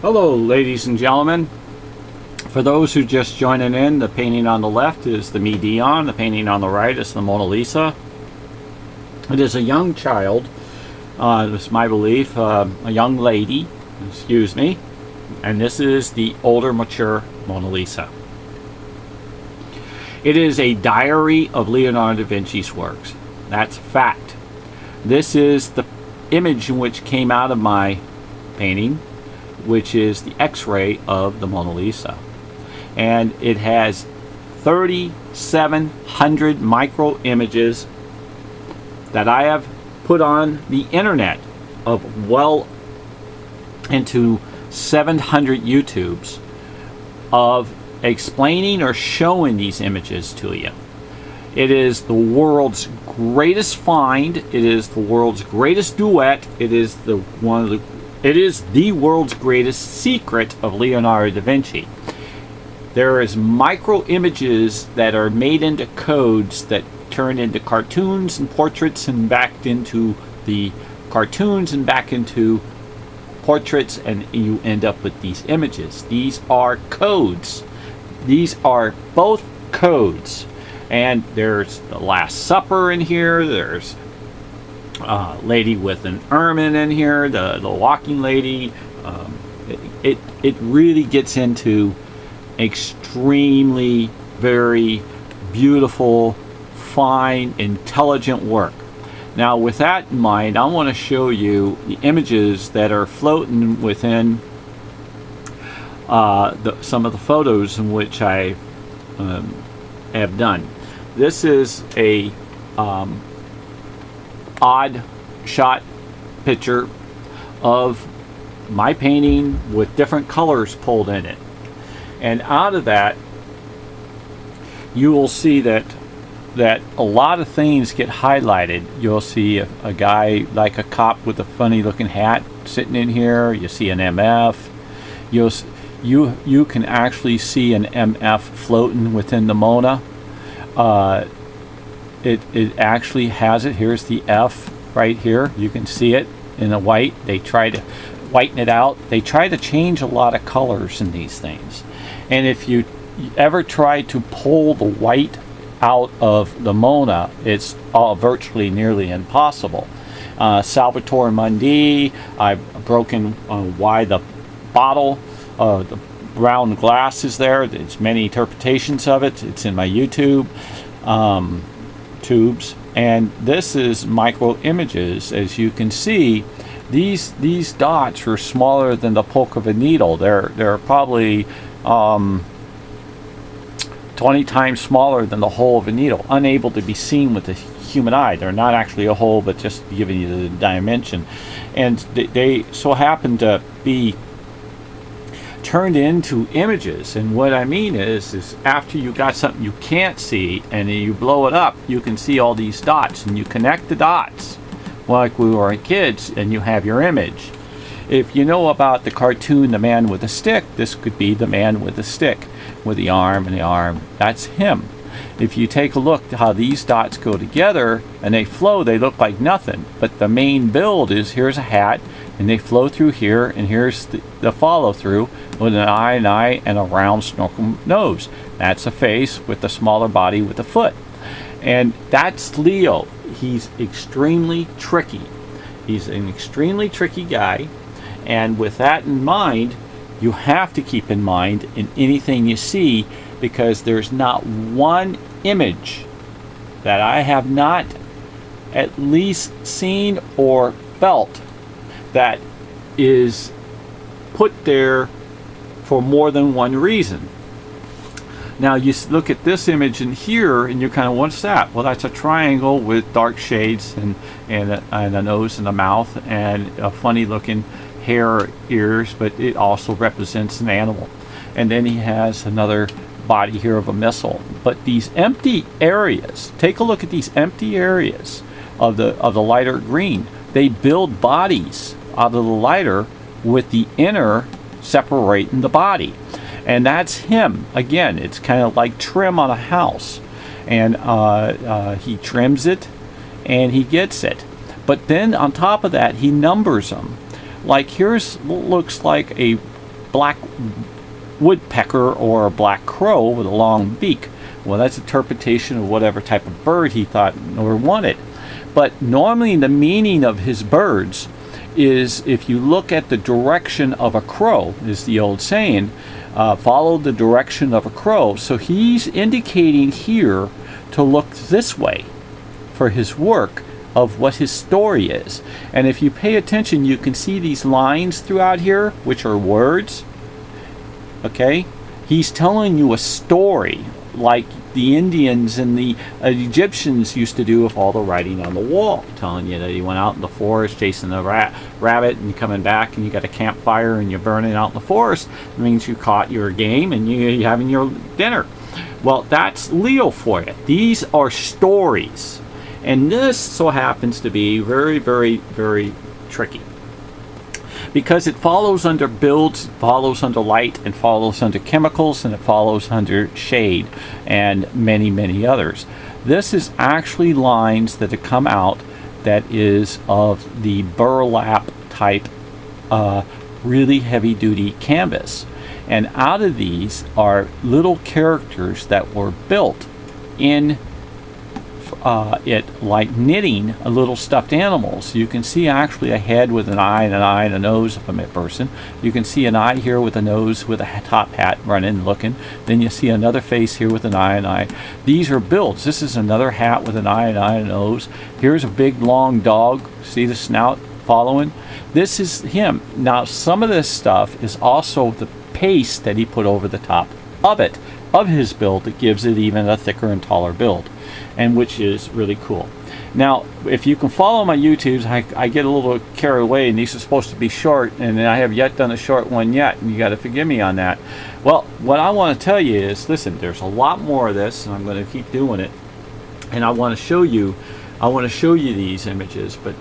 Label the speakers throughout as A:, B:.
A: Hello ladies and gentlemen. For those who just joining in, the painting on the left is the MI-DION, the painting on the right is the Mona Lisa. It is a young child, it's my belief, a young lady, excuse me, and this is the older mature Mona Lisa. It is a diary of Leonardo da Vinci's works. That's fact. This is the image in which came out of my painting, which is the X-ray of the Mona Lisa. And it has 3,700 micro images that I have put on the internet of well into 700 YouTubes of explaining or showing these images to you. It is the world's greatest find. It is the world's greatest duet. It is the world's greatest secret of Leonardo da Vinci. There is micro images that are made into codes that turn into cartoons and portraits and back into the cartoons and back into portraits, and you end up with these images. These are codes. These are both codes. And there's the Last Supper in here. There's lady with an ermine in here, the walking lady. It really gets into extremely very beautiful, fine, intelligent work. Now with that in mind, I want to show you the images that are floating within some of the photos in which I have done. This is a odd shot picture of my painting with different colors pulled in it, and out of that you will see that a lot of things get highlighted. You'll see a guy like a cop with a funny looking hat sitting in here. You see an MF. You can actually see an MF floating within the Mona. It actually has it. Here's the F right here. You can see it in the white. They try to whiten it out. They try to change a lot of colors in these things. And if you ever try to pull the white out of the Mona, it's virtually nearly impossible. Salvator Mundi, I've broken why the bottle, the round glass is there. There's many interpretations of it. It's in my YouTube tubes, and this is micro images. As you can see, these dots are smaller than the poke of a needle. They're probably 20 times smaller than the hole of a needle, unable to be seen with the human eye. They're not actually a hole, but just giving you the dimension. And they so happen to be turned into images. And what I mean is after you got something you can't see and you blow it up, you can see all these dots, and you connect the dots like we were kids, and you have your image. If you know about the cartoon The Man with a Stick, this could be the man with a stick with the arm and the arm. That's him. If you take a look at how these dots go together and they flow, they look like nothing. But the main build is, here's a hat, and they flow through here, and here's the follow through with an eye, and a round snorkel nose. That's a face with a smaller body with a foot. And that's Leo. He's extremely tricky. He's an extremely tricky guy. And with that in mind, you have to keep in mind in anything you see, because there's not one image that I have not at least seen or felt that is put there for more than one reason. Now you look at this image in here, and you're kind of, what's that? Well, that's a triangle with dark shades and a nose and a mouth and a funny looking hair, ears, but it also represents an animal. And then he has another body here of a missile. But these empty areas, take a look at these empty areas of the lighter green. They build bodies out of the lighter with the inner separating the body. And that's him. Again, it's kind of like trim on a house. And he trims it and he gets it. But then on top of that, he numbers them. Like here's looks like a black woodpecker or a black crow with a long beak. Well, that's interpretation of whatever type of bird he thought or wanted. But normally the meaning of his birds is, if you look at the direction of a crow, is the old saying, follow the direction of a crow. So he's indicating here to look this way for his work of what his story is. And if you pay attention, you can see these lines throughout here, which are words. Okay? He's telling you a story, like the Indians and the Egyptians used to do with all the writing on the wall, telling you that he went out in the forest chasing a rabbit and coming back and you got a campfire and you're burning out in the forest. It means you caught your game and you're having your dinner. Well, that's Leo for you. These are stories. And this so happens to be very, very, very tricky, because it follows under builds, follows under light, and follows under chemicals, and it follows under shade, and many, many others. This is actually lines that have come out that is of the burlap type, really heavy-duty canvas. And out of these are little characters that were built in it, like knitting little stuffed animals. You can see actually a head with an eye and a nose of a person. You can see an eye here with a nose with a top hat running looking. Then you see another face here with an eye and eye. These are builds. This is another hat with an eye and a nose. Here's a big long dog. See the snout following? This is him. Now some of this stuff is also the paste that he put over the top of it, of his build, that gives it even a thicker and taller build, and which is really cool. Now, if you can follow my YouTubes, I get a little carried away, and these are supposed to be short, and I have yet done a short one yet, and you got to forgive me on that. Well, what I want to tell you is, listen, there's a lot more of this, and I'm going to keep doing it, and I want to show you these images. But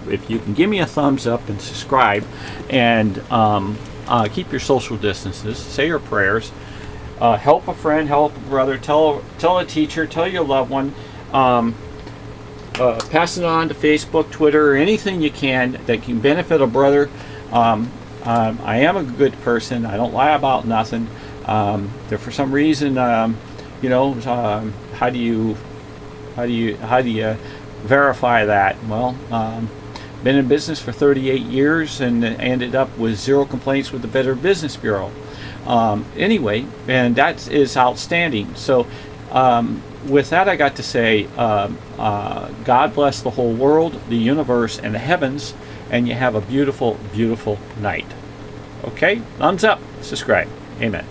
A: if you can give me a thumbs up and subscribe, and keep your social distances, say your prayers, help a friend, help a brother, tell a teacher, tell your loved one, pass it on to Facebook, Twitter, or anything you can that can benefit a brother. I am a good person. I don't lie about nothing. There, for some reason, you know, how do you verify that? Well, been in business for 38 years and ended up with 0 complaints with the Better Business Bureau. Anyway, and that is outstanding. So with that, I got to say, God bless the whole world, the universe, and the heavens, and you have a beautiful, beautiful night. Okay? Thumbs up. Subscribe. Amen.